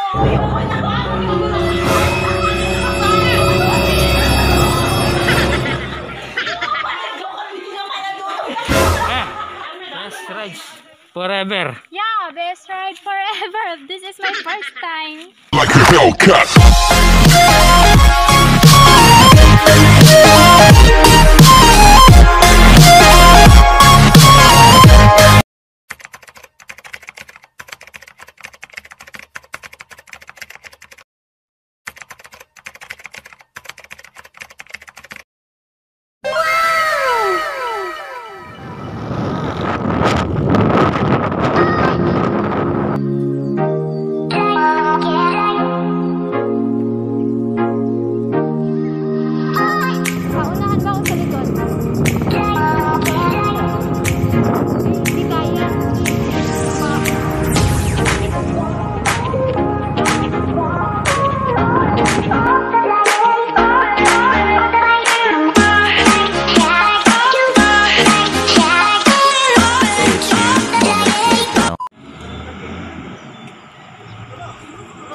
Best rides forever. Yeah, best ride forever. This is my first time. Like a Hellcat.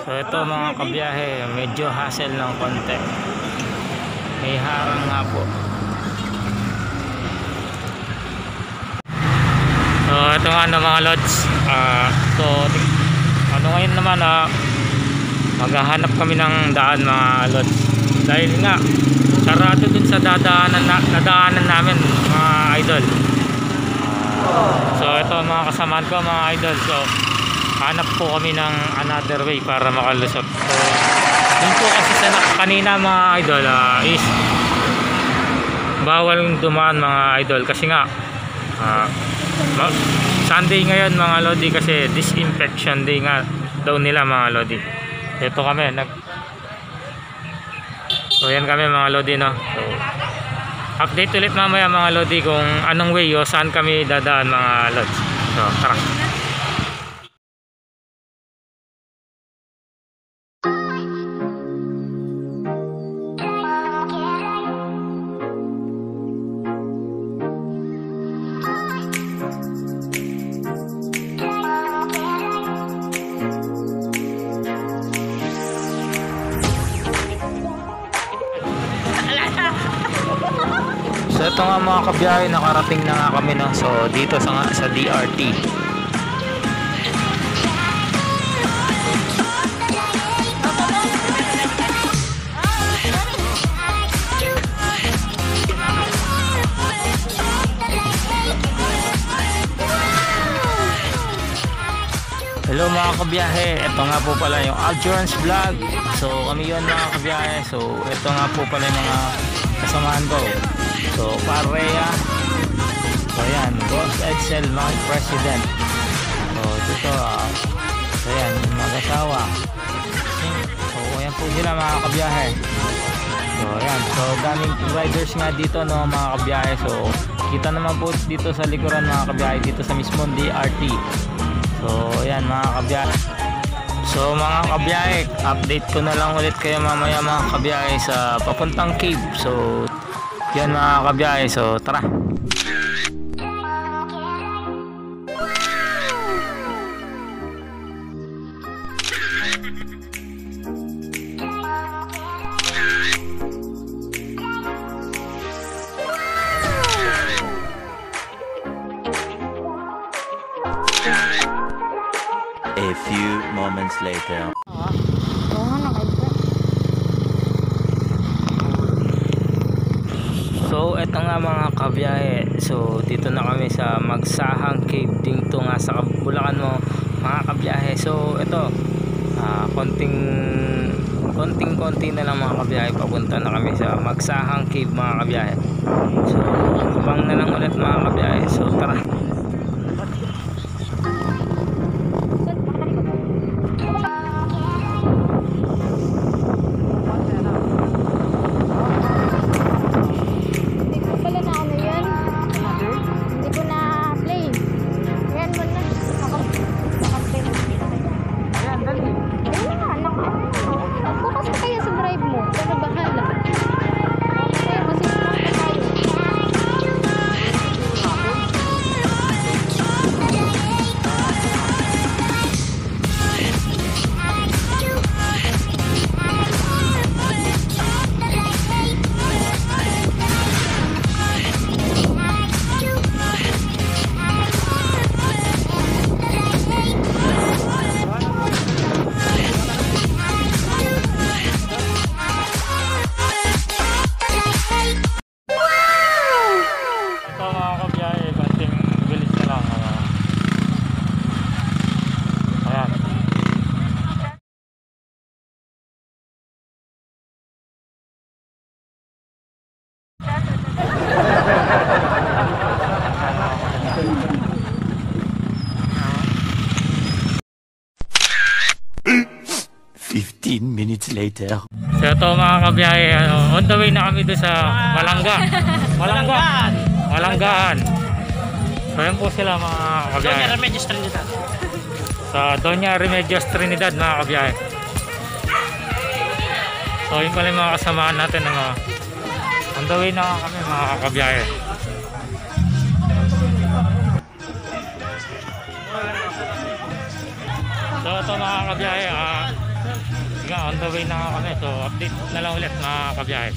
So ito mga kabiyahe, medyo hassle ng konti. May harang nga po. So ito nga na mga lods. So ano ngayon naman maghahanap kami ng daan mga lods. Dahil nga sarado dun sa nadaanan namin mga idol. So ito mga kasamaan ko mga idol. So hanap po kami ng another way para makalusot. So yun po kasi sa kanina mga idol is bawal dumaan mga idol kasi nga Sunday ngayon mga lodi kasi disinfection day nga daw nila mga lodi. Ito kami so yan kami mga lodi no. So update ulit mamaya mga lodi kung anong way o saan kami dadaan mga lods. So tara. So ito nga mga kabiyahe, nakarating na nga kami no. So dito sa DRT. Hello mga kabiyahe, ito nga po pala yung Aldurance Vlog. So kami yun mga kabiyahe. So ito nga po pala yung mga kasamahan ko. So Pareya. So yan, Boss Excel, mga President. So dito so yan, mag-asawa. So yan po sila mga kabiyahe. So yan, so daming riders nga dito no mga kabiyahe. So kita naman po dito sa likuran mga kabiyahe, dito sa mismong DRT. So yan mga kabiyahe. So mga kabiyahe, update ko na lang ulit kayo mamaya mga kabiyahe sa papuntang cave. So yan mga kabiyahe, so tara. A few moments later. So eto nga mga kabiyahe, so dito na kami sa Magsahang Cave dito nga sa Bulacan mo mga kabiyahe. So ito konting na lang mga kabiyahe, papunta na kami sa Magsahang Cave mga kabiyahe. So abang na lang ulit mga kabiyahe, so tara. 15 minutes later. So ito mga kabiyahe, on the way na kami doon sa Malangga. Malanggaan. So yun po sila mga kabiyahe. Doña Remedios Trinidad. Sa Doña Remedios Trinidad mga kabiyahe. So yun pala yung mga kasamaan natin ng on the way na kami mga kabiyahe. So ito mga kabiyahe, on the way na kami. So update na lang ulit mga kabiyahe.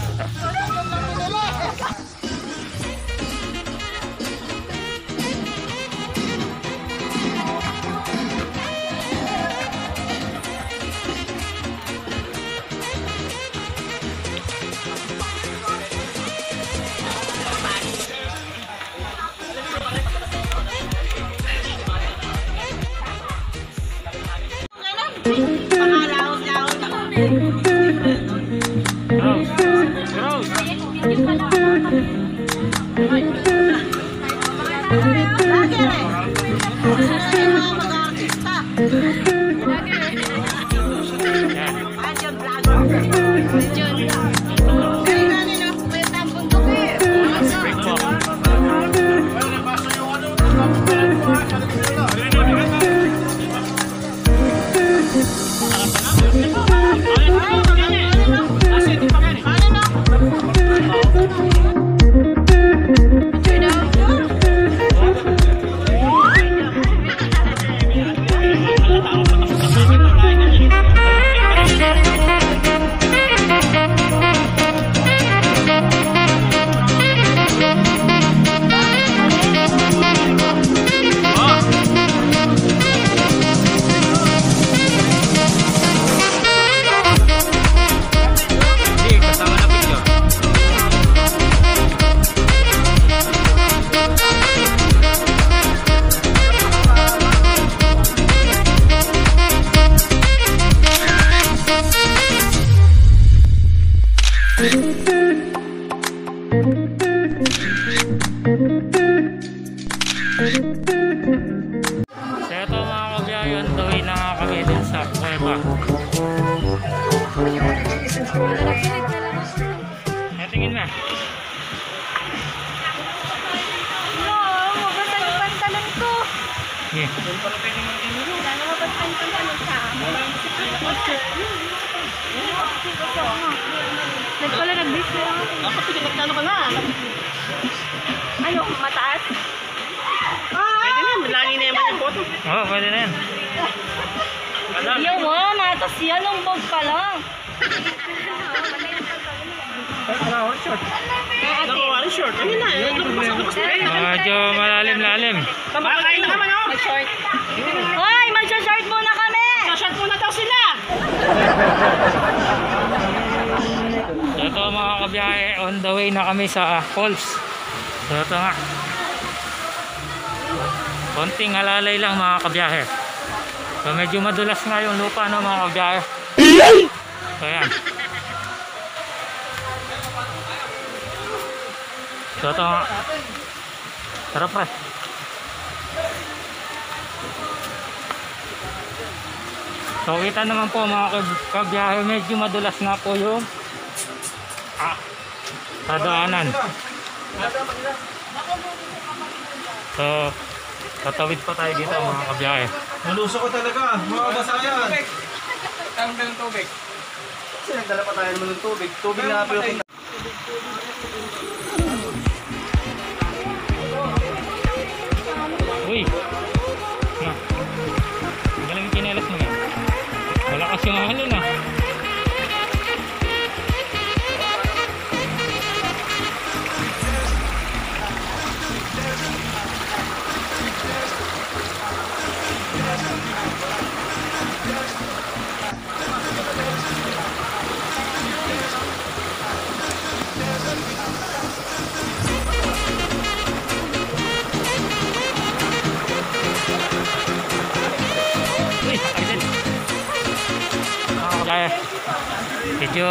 So ito mga kabiyahe, on the way na kami din sa Cueva. Tingin mo. No, mabasa yung pantalon ko. Yeah. Sana mabasa yung pantalon sa amin. Nagpala nag-bis na lang ako. Dapat pinagkano ka na. Ano, mataas? Pwede na, malaki na naman yung photo. Oo, pwede na yan. Yung natas yan, ang bag pa lang. Nakuha rin short. Ayun na, Medyo malalim-lalim. Makain na naman ako. Short. Hoy, mag-short muna kami! Short muna daw sila. So ito mga kabiyahe, on the way na kami sa falls. So ito nga. Konting halalay lang mga kabiyahe. So medyo madulas nga yung lupa no mga kabiyahe. So yan. So ito nga. Tara pre. So kita naman po mga kabiyahe, medyo madulas nga po yung sadaanan. So tatawid pa tayo dito mga kabiyahe. Naluso ko talaga, mga basayan. Tawag ng tubig. Kasi nagdala pa tayo naman ng tubig. Tubig na pero Uy! Galing yung kinelas mo yan. Wala kasi mahalin ah. Medyo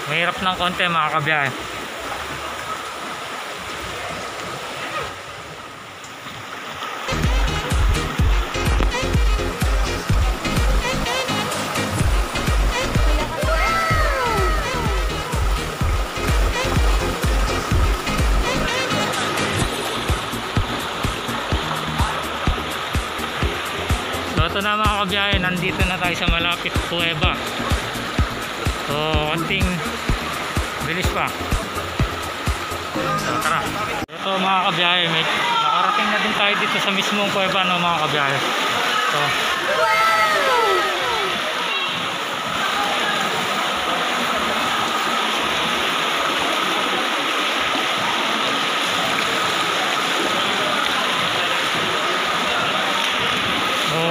mahirap ng konti mga kabiyahe. kabiyahe, nandito na tayo sa malapit Cueva. So konting bilis pa. So tara. Ito mga kabiyahe, nakarating na din tayo dito sa mismong Cueva, no mga kabiyahe. So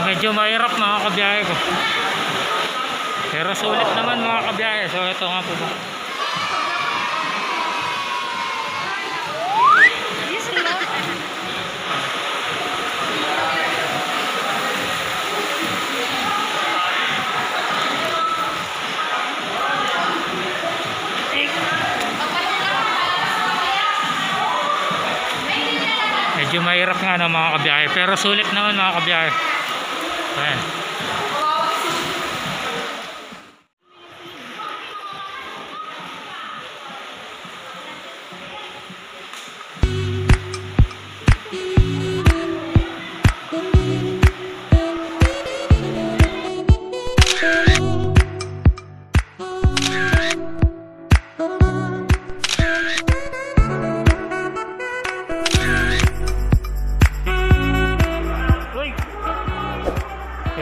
medyo mahirap mga kabiyahe ko, pero sulit naman mga kabiyahe. So ito nga po ba, medyo mahirap nga na mga kabiyahe, pero sulit naman mga kabiyahe. Ayan.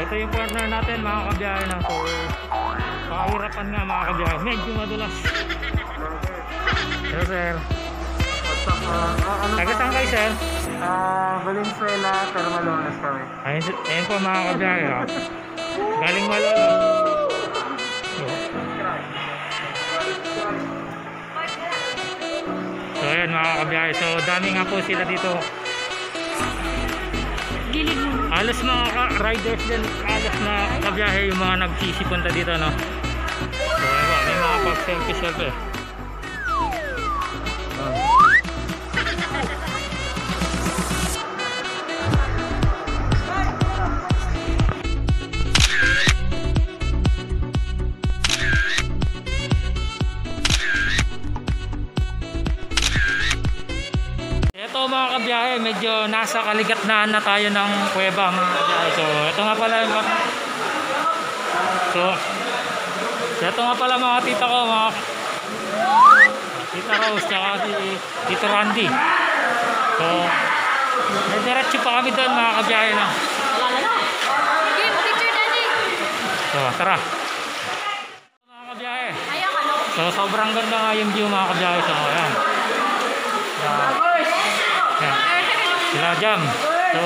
Ito yung partner natin mga kabiyahe na. So pakahirapan nga mga kabiyahe, medyo madulas. Hello sir. Taga saan kayo sir? Valenzuela, Termalones kami. Ayun po mga kabiyahe, galing Malolos. So ayan mga kabiyahe, so dami nga po sila dito. Halos mga riders din, halos na kabiyahe yung mga nagsisipunta dito, no? So ayun, may mga pag-selfie. Ito mga kabiyahe, medyo nasa kaligatnaan na tayo ng Cueva mga kabiyahe. So ito nga pala yung ito nga pala mga tita ko, mga tita Rose tsaka si tito Randy. So may diretso pa kami doon mga kabiyahe na. So tara mga kabiyahe. So sobrang ganda nga yung view mga kabiyahe. So ayan, sila Jam. So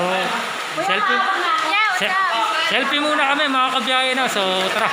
selfie muna kami mga kabiyahe na. So tara.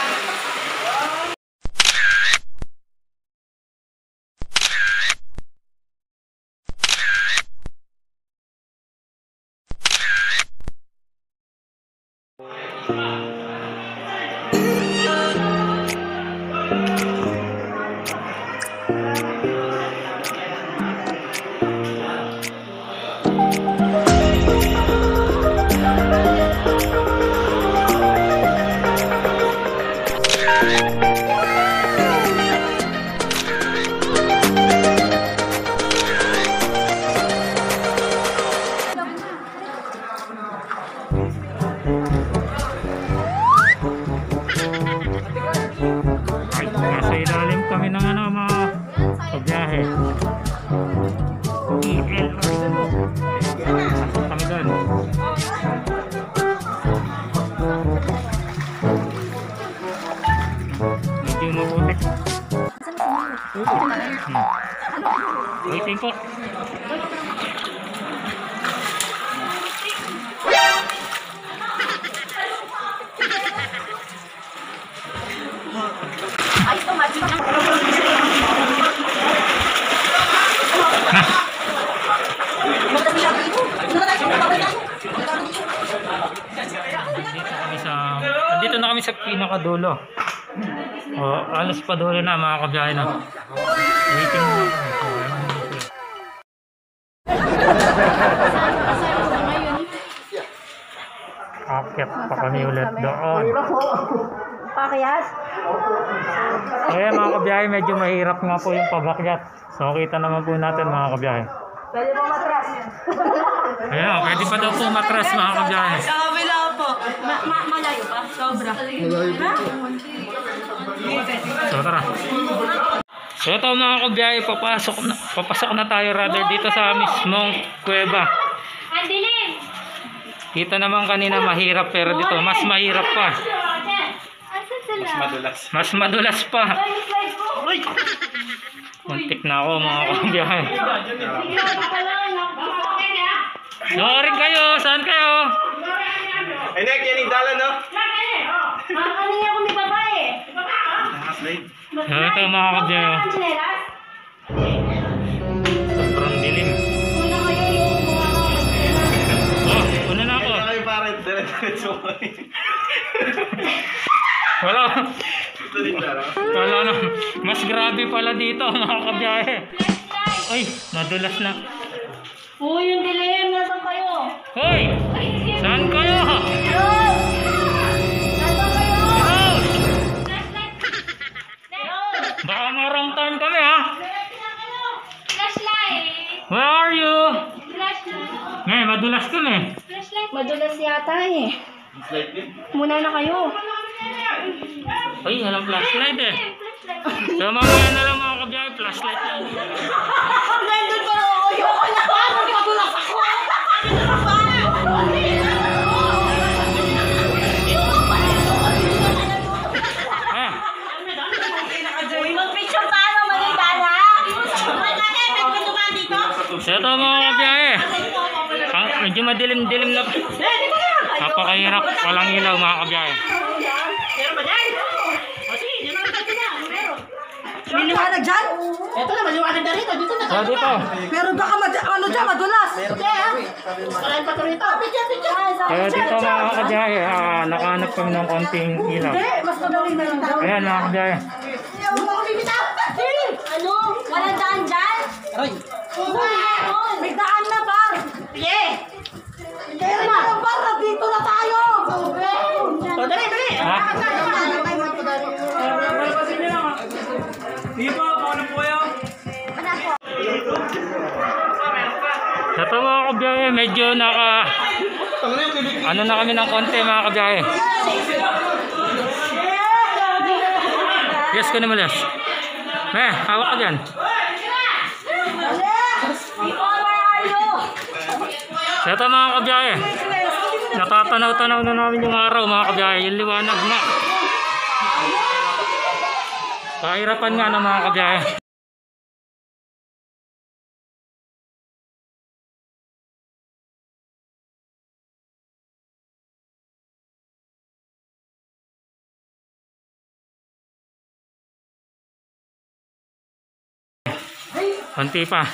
Nasa ilalim kami ng mga kabiyahe. Pasok kami doon. Medyo mabutik. Waiting po. Nandito na kami sa pinakadulo. Alas pa dulo na mga kabiyahe na. Waiting mo. Akyat pa kami ulit doon. Pakyat? Kaya mga kabiyahe, medyo mahirap nga po yung pabakyat. So kita naman po natin mga kabiyahe. Pwede po matras. Ayan, pwede pa daw po matras mga kabiyahe. Sa kabila Opo, malayo pa. Sobra. So tara. So ito mga kabiyahe, papasok na tayo rather dito sa mismong kuweba. Ang dilim! Kita naman kanina mahirap pero dito mas mahirap pa. Asan sila? Mas madulas pa. Uy! Muntik na ako mga kabiyahe. Sorry kayo, saan kayo? Ay, Nek, yan yung dalan, no? Kanina ko may babae. So ito mga kabiyahe. Sobrang dilim. Oh, una na ako. Kaya kayo parang dire-diretso ko. Wala. Ito din dalan. Wala na. Mas grabe pala dito mga kabiyahe. Ay, nadulas na. Uy, yung dilim. Nasaan kayo? Hoy! Saan kayo? Baka marang time kami ha? Flashlight! Where are you? Flashlight! May madulas kami. Flashlight! Madulas yata eh. Slide din. Muna na kayo. Ay, walang flashlight eh. So mamaya na lang mga kabiyahe, flashlight lang. Nandun pa ako. Ayoko na. Madulas ako. Ah, Uy, mag-picture tayo. Malita na. so ito mga kabiyahe. Medyo madilim-dilim na. Napakahirap. Walang ilaw mga kabiyahe. Liliwanag dyan? Ito na, maliwanag na rito. Dito na. So dito. Pero baka dyan, madulas. Salain pa ito rito. Kaya dito mga kabiyahe, nakahanap kami ng konting ilaw. Mas madali na lang daw. Ayan mga kabiyahe. Ano? Walang daan dyan? Aray. May daan na, par. Kaya na, par, dito na tayo. O, dali, dali. Ha? Ito mga kabiyahe, medyo ano na kami ng konti mga kabiyahe. Yes, kunin mo Les. Hawak ka dyan. So ito mga kabiyahe, natatanaw-tanaw na namin yung araw mga kabiyahe, yung liwanag nga. Kahirapan nga ng mga kabiyahe. Konti pa.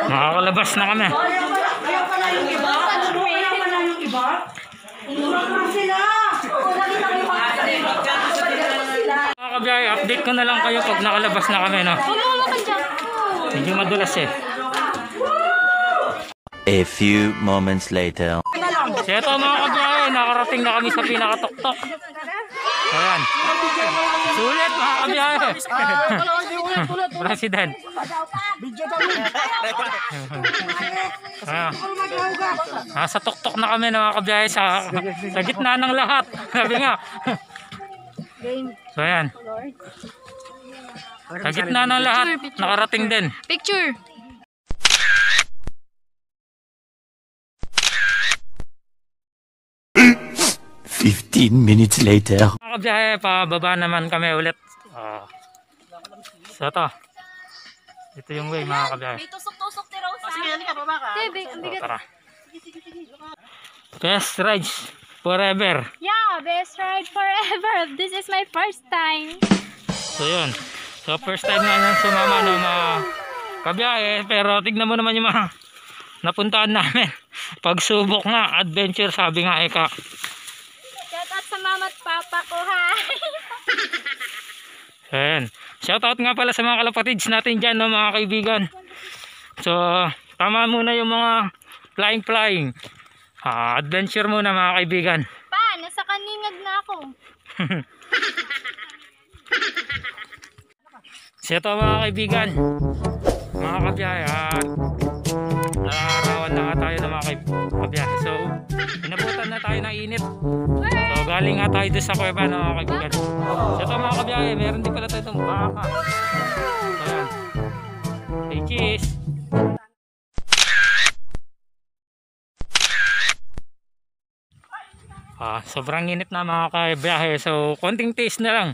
Makakalabas na kami. Ayaw pala yung iba. Ayaw pala yung iba. Umakas sila. Nakita kayo Mga kabiyahe, update ko na lang kayo pag nakalabas na kami, no? Medyo madulas eh. A few moments later. So ito mga kabiyahe, nakarating na kami sa pinakatuktok. Ayan. Sulit mga kabiyahe. President. Sa tuktok na kami na mga kabiyahe sa gitna ng lahat. Sabi nga. So ayan. Sa gitna ng lahat, nakarating din. Picture! 15 minutes later. Mga kabiyahe, pababa naman kami ulit. So ito. Ito yung way mga kabiyahe. May tusok-tusok ni Rose. Sige, halika, baba ka. Ang bigat. Tara. Best rides forever. Yeah, best ride forever. This is my first time. So yun. So first time na yan sumama ng mga kabiyahe. Pero tignan mo naman yung mga napuntahan namin. Pagsubok nga, adventure sabi nga Eka. Shout out sa mama at papa ko, hi! Ayan. Shoutout nga pala sa mga kalapatids natin dyan, no, mga kaibigan. So, tama muna yung mga flying. Adventure muna mga kaibigan. Pa, nasa kaningag na ako. So, ito mga kaibigan, mga kabiyahe, nakarawan na nga tayo ng mga kabiyahe. So, Inabutan na tayo ng init. So galing nga tayo doon sa kuweba ng mga kaibigan. So ito mga kabiyahe, meron din pala tayo itong baka. So yan. Hey, cheese! Sobrang init na mga kabiyahe. So konting taste na lang.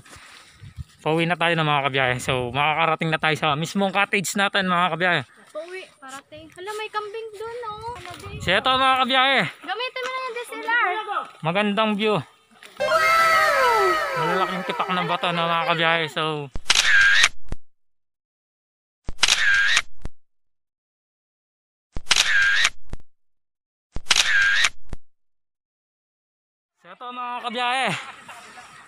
Pauwi na tayo ng mga kabiyahe. So makakarating na tayo sa mismong cottage natin mga kabiyahe. Pauwi, parating. Hala, may kambing doon, oh. So ito mga kabiyahe. Gamitin mo na yung DSLR. Magandang view. Malalaking tipak ng bato na mga kabiyahe. So ito mga kabiyahe.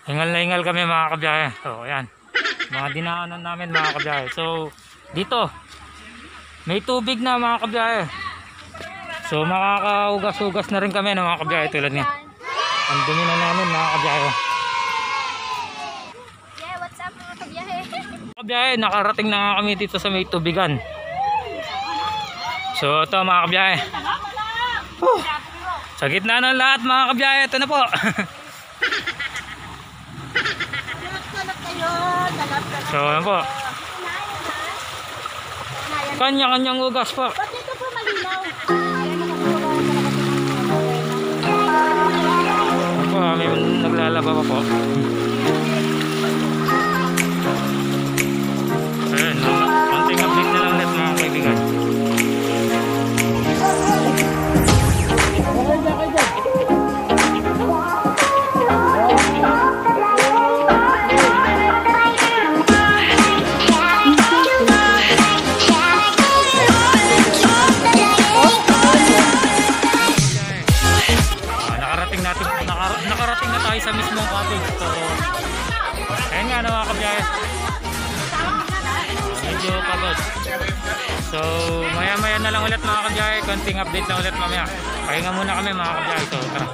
Hingal na hingal kami mga kabiyahe. So ayan. Mga dinaanan namin mga kabiyahe. So dito may tubig na mga kabiyahe. So makakaugas-ugas na rin kami ng mga kabiyahe tulad nga. Ang dumi na namin mga kabiyahe. Yeah, what's up mga kabiyahe? Kabiyahe, nakarating na nga kami dito sa may tubigan. So ito mga kabiyahe. Sa gitna ng lahat mga kabiyahe, ito na po. So yan po. Kanya-kanyang ugas po. Ba't dito po malinaw? Yan po, may naglalaba pa po. Ayan, konting update na lang ulit mga kaibigan. Nakarating na tayo sa mismong cottage. So ayun nga na mga kabiyahe, medyo pagod. So maya maya na lang ulit mga kabiyahe, konting update lang ulit mamaya. Pahinga muna kami mga kabiyahe. So tara.